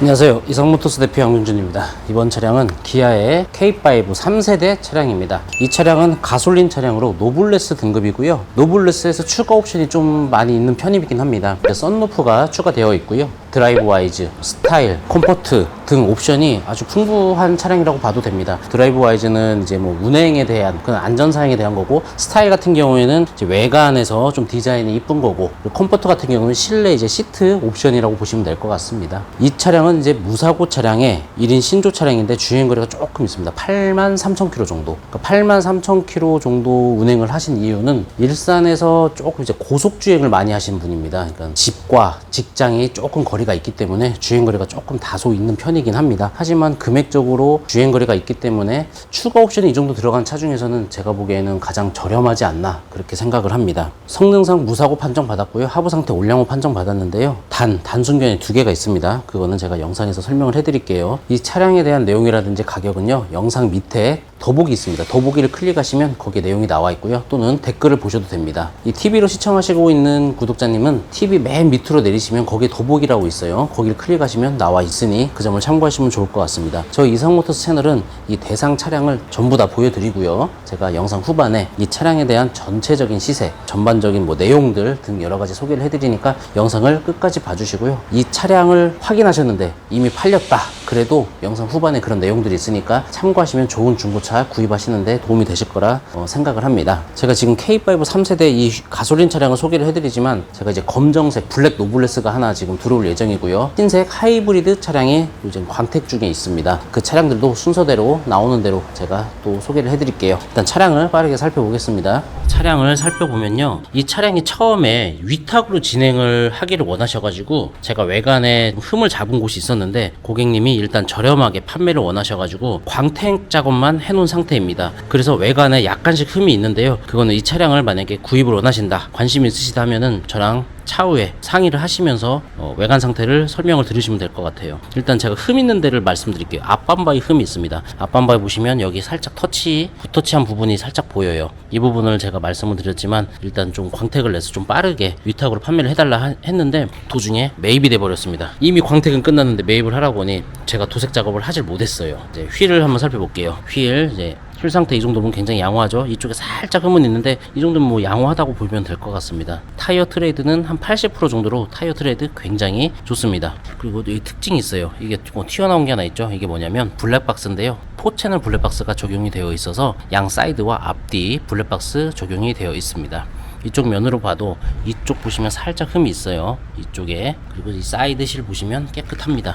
안녕하세요. 이상모터스 대표 양윤준입니다. 이번 차량은 기아의 K5 3세대 차량입니다. 이 차량은 가솔린 차량으로 노블레스 등급이고요. 노블레스에서 추가 옵션이 좀 많이 있는 편이긴 합니다. 썬루프가 추가되어 있고요. 드라이브 와이즈, 스타일, 컴포트 등 옵션이 아주 풍부한 차량이라고 봐도 됩니다. 드라이브 와이즈는 이제 뭐 운행에 대한 그런 안전사항에 대한 거고, 스타일 같은 경우에는 이제 외관에서 좀 디자인이 이쁜 거고, 컴포트 같은 경우는 실내 이제 시트 옵션이라고 보시면 될 것 같습니다. 이 차량은 이제 무사고 차량의 1인 신조 차량인데 주행거리가 조금 있습니다. 83,000km 정도. 그러니까 83,000km 정도 운행을 하신 이유는 일산에서 조금 이제 고속 주행을 많이 하시는 분입니다. 그러니까 집과 직장이 조금 거리가 있기 때문에 주행거리가 조금 다소 있는 편이긴 합니다. 하지만 금액적으로 주행거리가 있기 때문에 추가 옵션이 이 정도 들어간 차 중에서는 제가 보기에는 가장 저렴하지 않나 그렇게 생각을 합니다. 성능상 무사고 판정받았고요. 하부 상태 올량호 판정받았는데요. 단순견이 2개가 있습니다. 그거는 제가 영상에서 설명을 해드릴게요. 이 차량에 대한 내용이라든지 가격은요, 영상 밑에 더보기 있습니다. 더보기를 클릭하시면 거기에 내용이 나와 있고요. 또는 댓글을 보셔도 됩니다. 이 TV로 시청하시고 있는 구독자님은 TV 맨 밑으로 내리시면 거기에 더보기라고 있어요. 거기를 클릭하시면 나와 있으니 그 점을 참고하시면 좋을 것 같습니다. 저희 이상모터스 채널은 이 대상 차량을 전부 다 보여드리고요. 제가 영상 후반에 이 차량에 대한 전체적인 시세, 전반적인 뭐 내용들 등 여러 가지 소개를 해드리니까 영상을 끝까지 봐주시고요. 이 차량을 확인하셨는데 이미 팔렸다 그래도 영상 후반에 그런 내용들이 있으니까 참고하시면 좋은 중고차 구입하시는데 도움이 되실 거라 생각을 합니다. 제가 지금 K5 3세대 이 가솔린 차량을 소개를 해드리지만, 제가 이제 검정색 블랙 노블레스가 하나 지금 들어올 예정이고요. 흰색 하이브리드 차량이 요즘 광택 중에 있습니다. 그 차량들도 순서대로 나오는 대로 제가 또 소개를 해드릴게요. 일단 차량을 빠르게 살펴보겠습니다. 차량을 살펴보면요, 이 차량이 처음에 위탁으로 진행을 하기를 원하셔가지고 제가 외관에 흠을 잡은 곳이 있었는데 고객님이 일단 저렴하게 판매를 원하셔가지고 광택 작업만 해놓은 상태입니다. 그래서 외관에 약간씩 흠이 있는데요, 그거는 이 차량을 만약에 구입을 원하신다, 관심 있으시다 하면은 저랑 차후에 상의를 하시면서 외관 상태를 설명을 들으시면 될 것 같아요. 일단 제가 흠 있는 데를 말씀드릴게요. 앞밤바에 흠이 있습니다. 앞밤바에 보시면 여기 살짝 붓터치한 부분이 살짝 보여요. 이 부분을 제가 말씀을 드렸지만 일단 좀 광택을 내서 좀 빠르게 위탁으로 판매를 해달라 했는데 도중에 매입이 돼버렸습니다. 이미 광택은 끝났는데 매입을 하라고 하니 제가 도색 작업을 하질 못했어요. 이제 휠을 한번 살펴볼게요. 휠 상태 이 정도면 굉장히 양호하죠. 이쪽에 살짝 흠은 있는데 이 정도면 뭐 양호하다고 보면 될 것 같습니다. 타이어 트레이드는 한 80% 정도로 타이어 트레이드 굉장히 좋습니다. 그리고 이 특징이 있어요. 이게 뭐 튀어나온 게 하나 있죠. 이게 뭐냐면 블랙박스인데요, 4채널 블랙박스가 적용이 되어 있어서 양 사이드와 앞뒤 블랙박스 적용이 되어 있습니다. 이쪽 면으로 봐도 이쪽 보시면 살짝 흠이 있어요. 이쪽에. 그리고 이 사이드 실 보시면 깨끗합니다.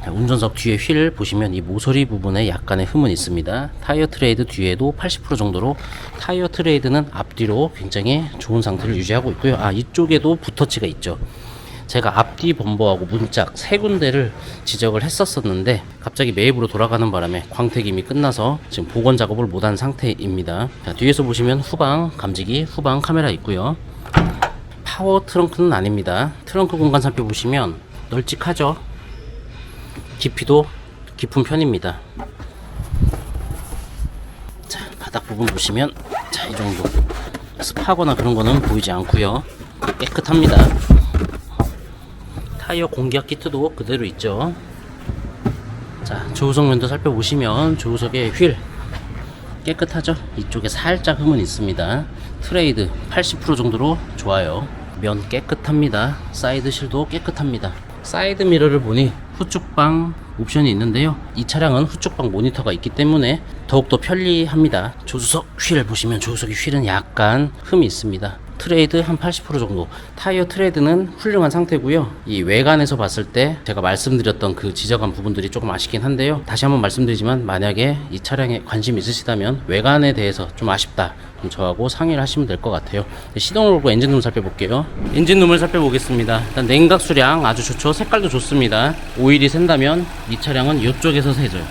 운전석 뒤에 휠 보시면 이 모서리 부분에 약간의 흠은 있습니다. 타이어 트레이드 뒤에도 80% 정도로 타이어 트레이드는 앞뒤로 굉장히 좋은 상태를 유지하고 있고요. 이쪽에도 붓터치가 있죠. 제가 앞뒤 범버하고 문짝 3군데를 지적을 했었는데 갑자기 매입으로 돌아가는 바람에 광택이 이미 끝나서 지금 복원 작업을 못한 상태입니다. 자, 뒤에서 보시면 후방 감지기, 후방 카메라 있고요. 파워 트렁크는 아닙니다. 트렁크 공간 살펴보시면 널찍하죠. 깊이도 깊은 편입니다. 자, 바닥 부분 보시면 이 정도 습하거나 그런 거는 보이지 않고요. 깨끗합니다. 타이어 공기압 키트도 그대로 있죠. 자, 조우석 면도 살펴보시면 조우석의 휠 깨끗하죠. 이쪽에 살짝 흠은 있습니다. 트레이드 80% 정도로 좋아요. 면 깨끗합니다. 사이드 실도 깨끗합니다. 사이드 미러를 보니 후측방 옵션이 있는데요, 이 차량은 후측방 모니터가 있기 때문에 더욱더 편리합니다. 조수석 휠 보시면 조수석의 휠은 약간 흠이 있습니다. 트레이드 한 80% 정도. 타이어 트레이드는 훌륭한 상태고요. 이 외관에서 봤을 때 제가 말씀드렸던 그 지적한 부분들이 조금 아쉽긴 한데요, 다시 한번 말씀드리지만 만약에 이 차량에 관심 있으시다면 외관에 대해서 좀 아쉽다, 그럼 저하고 상의를 하시면 될 것 같아요. 시동을 걸고 엔진룸 살펴볼게요. 엔진룸을 살펴보겠습니다. 일단 냉각 수량 아주 좋죠. 색깔도 좋습니다. 오일이 샌다면 이 차량은 이쪽에서 새죠.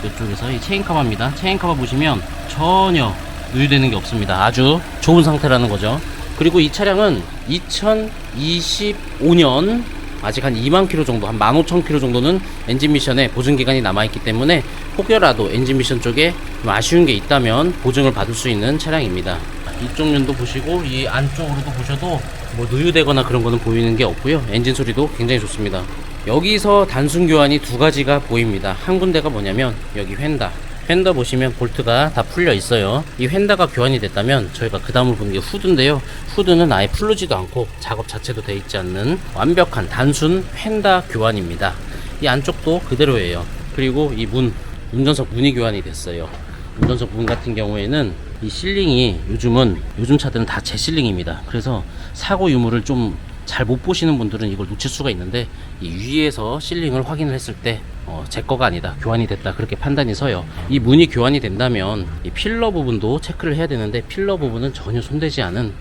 이쪽에서 이 체인카바입니다. 체인카바 보시면 전혀 누유되는 게 없습니다. 아주 좋은 상태라는 거죠. 그리고 이 차량은 2025년 아직 한 2만 킬로 정도, 한 15,000km 정도는 엔진 미션에 보증 기간이 남아있기 때문에 혹여라도 엔진 미션 쪽에 좀 아쉬운 게 있다면 보증을 받을 수 있는 차량입니다. 이쪽 면도 보시고 이 안쪽으로도 보셔도 뭐 누유되거나 그런 거는 보이는 게 없고요. 엔진 소리도 굉장히 좋습니다. 여기서 단순 교환이 두 가지가 보입니다. 한 군데가 뭐냐면 여기 휀다 보시면 볼트가 다 풀려 있어요. 이 휀다가 교환이 됐다면 저희가 그 다음으로 보는 게 후드인데요. 후드는 아예 풀르지도 않고 작업 자체도 되어 있지 않는 완벽한 단순 휀다 교환입니다. 이 안쪽도 그대로예요. 그리고 이 운전석 문이 교환이 됐어요. 운전석 문 같은 경우에는 이 실링이 요즘 차들은 다 제실링입니다. 그래서 사고 유무를 좀 잘 못 보시는 분들은 이걸 놓칠 수가 있는데, 이 위에서 실링을 확인을 했을 때 제 거가 아니다, 교환이 됐다, 그렇게 판단이 서요. 이 문이 교환이 된다면 이 필러 부분도 체크를 해야 되는데, 필러 부분은 전혀 손대지 않은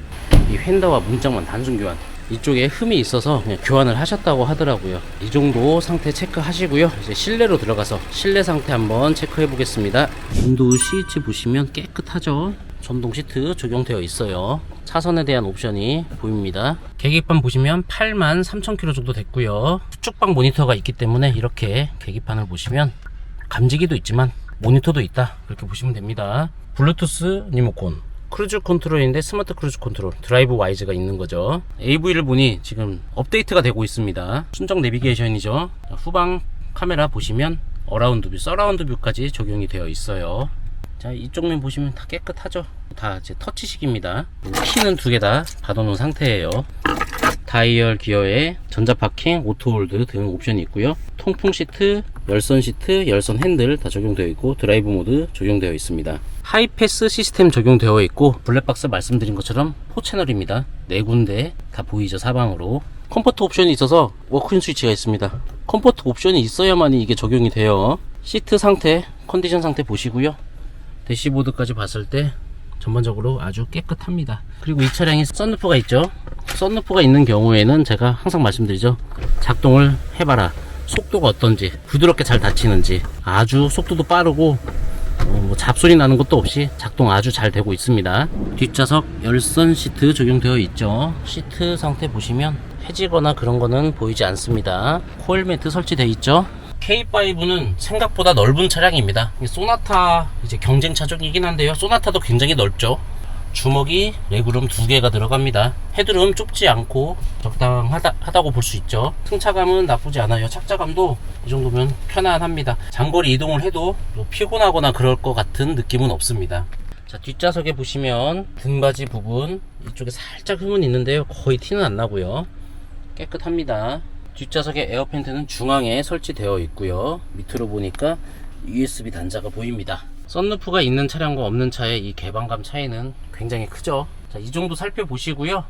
이 휀다와 문짝만 단순 교환, 이쪽에 흠이 있어서 그냥 교환을 하셨다고 하더라고요. 이 정도 상태 체크하시고요. 이제 실내로 들어가서 실내 상태 한번 체크해 보겠습니다. 윈도우 시트 보시면 깨끗하죠. 전동 시트 적용되어 있어요. 차선에 대한 옵션이 보입니다. 계기판 보시면 83,000km 정도 됐고요. 후측방 모니터가 있기 때문에 이렇게 계기판을 보시면 감지기도 있지만 모니터도 있다, 그렇게 보시면 됩니다. 블루투스 리모컨, 크루즈 컨트롤인데 스마트 크루즈 컨트롤, 드라이브 와이즈가 있는 거죠. AV를 보니 지금 업데이트가 되고 있습니다. 순정 내비게이션이죠. 후방 카메라 보시면 어라운드 뷰, 서라운드 뷰까지 적용이 되어 있어요. 자, 이쪽 면 보시면 다 깨끗하죠. 다 이제 터치식입니다. 키는 두 개 다 받아놓은 상태예요. 다이얼 기어에 전자파킹, 오토홀드 등 옵션이 있고요. 통풍 시트, 열선 시트, 열선 핸들 다 적용되어 있고, 드라이브 모드 적용되어 있습니다. 하이패스 시스템 적용되어 있고, 블랙박스 말씀드린 것처럼 4채널입니다. 4군데 다 보이죠, 사방으로. 컴포트 옵션이 있어서 워크인 스위치가 있습니다. 컴포트 옵션이 있어야만이 이게 적용이 돼요. 시트 상태, 컨디션 상태 보시고요. 대시보드까지 봤을 때 전반적으로 아주 깨끗합니다. 그리고 이 차량이 썬루프가 있죠. 썬루프가 있는 경우에는 제가 항상 말씀드리죠, 작동을 해봐라, 속도가 어떤지, 부드럽게 잘 닫히는지. 아주 속도도 빠르고 뭐 잡소리 나는 것도 없이 작동 아주 잘 되고 있습니다. 뒷좌석 열선 시트 적용되어 있죠. 시트 상태 보시면 해지거나 그런 거는 보이지 않습니다. 코일 매트 설치되어 있죠. K5는 생각보다 넓은 차량입니다. 소나타 이제 경쟁 차종이긴 한데요, 소나타도 굉장히 넓죠. 주먹이 레그룸 2개가 들어갑니다. 헤드룸 좁지 않고 적당하다고 볼 수 있죠. 승차감은 나쁘지 않아요. 착자감도 이 정도면 편안합니다. 장거리 이동을 해도 피곤하거나 그럴 것 같은 느낌은 없습니다. 자, 뒷좌석에 보시면 등받이 부분 이쪽에 살짝 흠은 있는데요, 거의 티는 안 나고요. 깨끗합니다. 뒷좌석의 에어팬트는 중앙에 설치되어 있고요. 밑으로 보니까 USB 단자가 보입니다. 썬루프가 있는 차량과 없는 차의 이 개방감 차이는 굉장히 크죠. 자, 이 정도 살펴보시고요.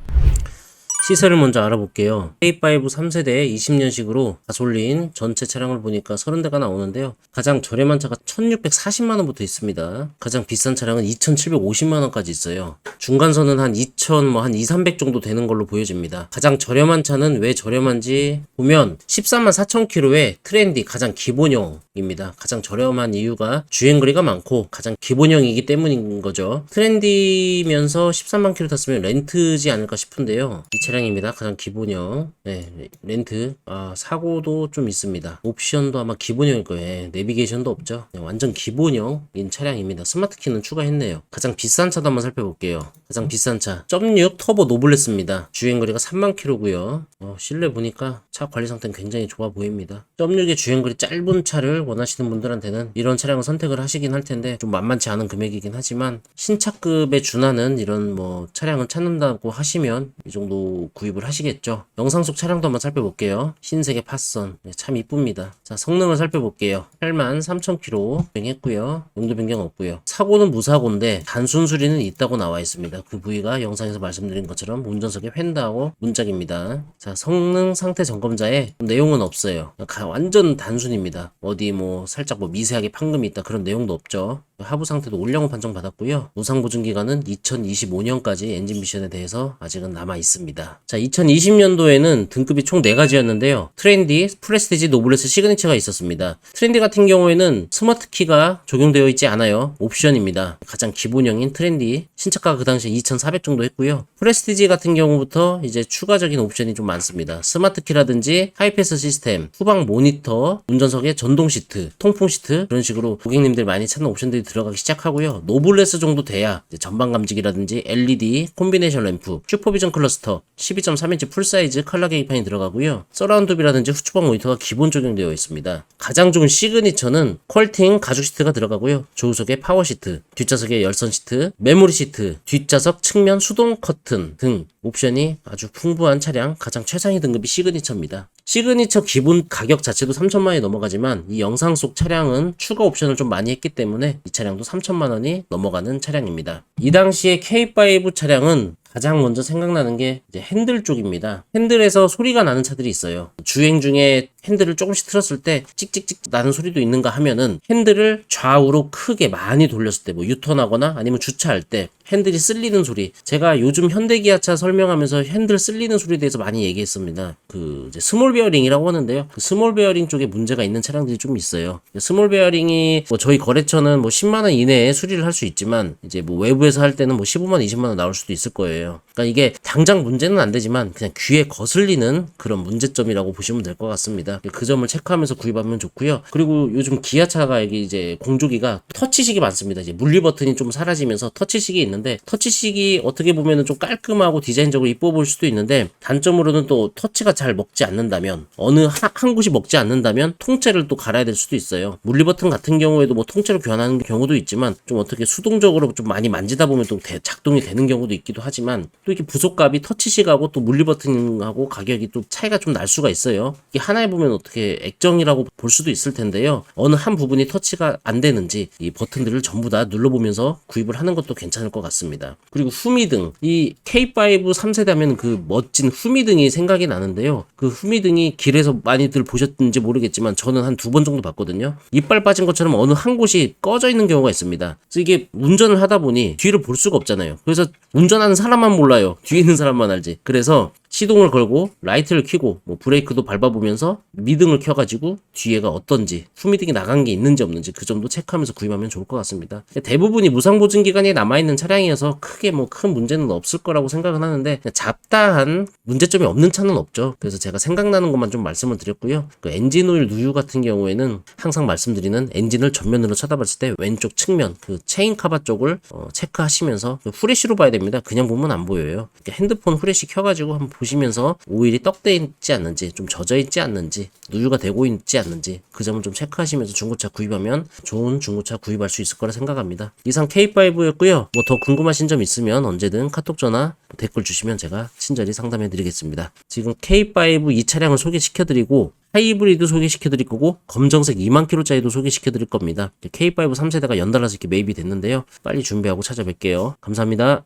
시세를 먼저 알아볼게요. K5 3세대 20년식으로 가솔린 전체 차량을 보니까 30대가 나오는데요. 가장 저렴한 차가 1640만원부터 있습니다. 가장 비싼 차량은 2750만원까지 있어요. 중간선은 한 2000, 한 200, 300 정도 되는 걸로 보여집니다. 가장 저렴한 차는 왜 저렴한지 보면 134,000km의 트렌디 가장 기본형입니다. 가장 저렴한 이유가 주행거리가 많고 가장 기본형이기 때문인 거죠. 트렌디면서 13만 km 탔으면 렌트지 않을까 싶은데요. 이 차량입니다. 가장 기본형. 네, 렌트. 사고도 좀 있습니다. 옵션도 아마 기본형일 거예요. 내비게이션도 없죠. 네, 완전 기본형인 차량입니다. 스마트키는 추가했네요. 가장 비싼 차도 한번 살펴볼게요. 가장 비싼 차 0.6 터보 노블레스입니다. 주행거리가 3만 km고요. 실내 보니까 차 관리 상태는 굉장히 좋아 보입니다. 0.6의 주행거리 짧은 차를 원하시는 분들한테는 이런 차량을 선택을 하시긴 할 텐데, 좀 만만치 않은 금액이긴 하지만 신차급에 준하는 이런 차량을 찾는다고 하시면 이 정도 구입을 하시겠죠. 영상 속 차량도 한번 살펴볼게요. 흰색의 팟선. 네, 참 이쁩니다. 자, 성능을 살펴볼게요. 83,000km 주행했고요. 용도 변경 없고요. 사고는 무사고인데 단순 수리는 있다고 나와 있습니다. 그 부위가 영상에서 말씀드린 것처럼 운전석에 휀다하고 문짝입니다. 자, 성능 상태 점검자에 내용은 없어요. 완전 단순입니다. 어디 살짝 미세하게 판금이 있다 그런 내용도 없죠. 하부 상태도 올량호 판정 받았고요. 무상 보증 기간은 2025년까지 엔진 미션에 대해서 아직은 남아 있습니다. 자, 2020년도에는 등급이 총 4가지였는데요. 트렌디, 프레스티지, 노블레스, 시그니처가 있었습니다. 트렌디 같은 경우에는 스마트 키가 적용되어 있지 않아요. 옵션입니다. 가장 기본형인 트렌디, 신차가가 그 당시에 2,400 정도 했고요. 프레스티지 같은 경우부터 이제 추가적인 옵션이 좀 많습니다. 스마트 키라든지 하이패스 시스템, 후방 모니터, 운전석에 전동 시트, 통풍 시트, 그런 식으로 고객님들 많이 찾는 옵션들이 들어가기 시작하고요. 노블레스 정도 돼야 이제 전방 감지기라든지 LED, 콤비네이션 램프, 슈퍼비전 클러스터, 12.3인치 풀사이즈 컬러 계기판이 들어가고요. 서라운드비라든지 후추방 모니터가 기본 적용되어 있습니다. 가장 좋은 시그니처는 퀄팅 가죽 시트가 들어가고요. 조수석에 파워 시트, 뒷좌석에 열선 시트, 메모리 시트, 뒷좌석 측면 수동 커튼 등 옵션이 아주 풍부한 차량, 가장 최상위 등급이 시그니처입니다. 시그니처 기본 가격 자체도 3천만 원이 넘어가지만 이 영상 속 차량은 추가 옵션을 좀 많이 했기 때문에 이 차량도 3천만 원이 넘어가는 차량입니다. 이 당시에 K5 차량은 가장 먼저 생각나는 게 이제 핸들 쪽입니다. 핸들에서 소리가 나는 차들이 있어요. 주행 중에 핸들을 조금씩 틀었을 때 찍찍찍 나는 소리도 있는가 하면은 핸들을 좌우로 크게 많이 돌렸을 때 뭐 유턴하거나 아니면 주차할 때 핸들이 쓸리는 소리. 제가 요즘 현대기아차 설명하면서 핸들 쓸리는 소리에 대해서 많이 얘기했습니다. 그 이제 스몰 베어링이라고 하는데요. 그 스몰 베어링 쪽에 문제가 있는 차량들이 좀 있어요. 스몰 베어링이 뭐 저희 거래처는 뭐 10만 원 이내에 수리를 할 수 있지만 이제 뭐 외부에서 할 때는 뭐 15만 원, 20만 원 나올 수도 있을 거예요. 그러니까 이게 당장 문제는 안 되지만 그냥 귀에 거슬리는 그런 문제점이라고 보시면 될 것 같습니다. 그 점을 체크하면서 구입하면 좋고요. 그리고 요즘 기아차가 여기 이제 공조기가 터치식이 많습니다. 이제 물리 버튼이 좀 사라지면서 터치식이 있는데 터치식이 어떻게 보면은 좀 깔끔하고 디자인적으로 이뻐 보일 수도 있는데 단점으로는 또 터치가 잘 먹지 않는다면 어느 한 곳이 먹지 않는다면 통째를 또 갈아야 될 수도 있어요. 물리 버튼 같은 경우에도 뭐 통째로 교환하는 경우도 있지만 좀 어떻게 수동적으로 좀 많이 만지다 보면 또 작동이 되는 경우도 있기도 하지만 또 이렇게 부속값이 터치식하고 또 물리 버튼하고 가격이 또 차이가 좀 날 수가 있어요. 이게 하나에 보면 어떻게 액정이라고 볼 수도 있을 텐데요. 어느 한 부분이 터치가 안 되는지 이 버튼들을 전부 다 눌러보면서 구입을 하는 것도 괜찮을 것 같습니다. 그리고 후미등, 이 K5 3세대 하면 그 멋진 후미등이 생각이 나는데요. 그 후미등이 길에서 많이들 보셨는지 모르겠지만 저는 한 2번 정도 봤거든요. 이빨 빠진 것처럼 어느 한 곳이 꺼져 있는 경우가 있습니다. 그래서 이게 운전을 하다 보니 뒤를 볼 수가 없잖아요. 그래서 운전하는 사람만 몰라요. 뒤에 있는 사람만 알지. 그래서 시동을 걸고 라이트를 켜고 뭐 브레이크도 밟아보면서 미등을 켜가지고 뒤에가 어떤지 후미등이 나간 게 있는지 없는지 그 점도 체크하면서 구입하면 좋을 것 같습니다. 대부분이 무상보증 기간이 남아있는 차량이어서 크게 뭐 큰 문제는 없을 거라고 생각은 하는데 잡다한 문제점이 없는 차는 없죠. 그래서 제가 생각나는 것만 좀 말씀을 드렸고요. 그 엔진 오일 누유 같은 경우에는 항상 말씀드리는 엔진을 전면으로 쳐다봤을 때 왼쪽 측면 그 체인 카바 쪽을 체크하시면서 후레쉬로 봐야 됩니다. 그냥 보면 안 보여요. 핸드폰 후레쉬 켜가지고 한번 보시면서 오일이 떡돼 있지 않는지 좀 젖어 있지 않는지 누유가 되고 있지 않는지 그 점을 좀 체크하시면서 중고차 구입하면 좋은 중고차 구입할 수 있을 거라 생각합니다. 이상 K5였고요. 뭐 더 궁금하신 점 있으면 언제든 카톡 전화 댓글 주시면 제가 친절히 상담해 드리겠습니다. 지금 K5 이 차량을 소개시켜 드리고 하이브리드 소개시켜 드릴 거고 검정색 2만 킬로짜리도 소개시켜 드릴 겁니다. K5 3세대가 연달아서 이렇게 매입이 됐는데요. 빨리 준비하고 찾아뵐게요. 감사합니다.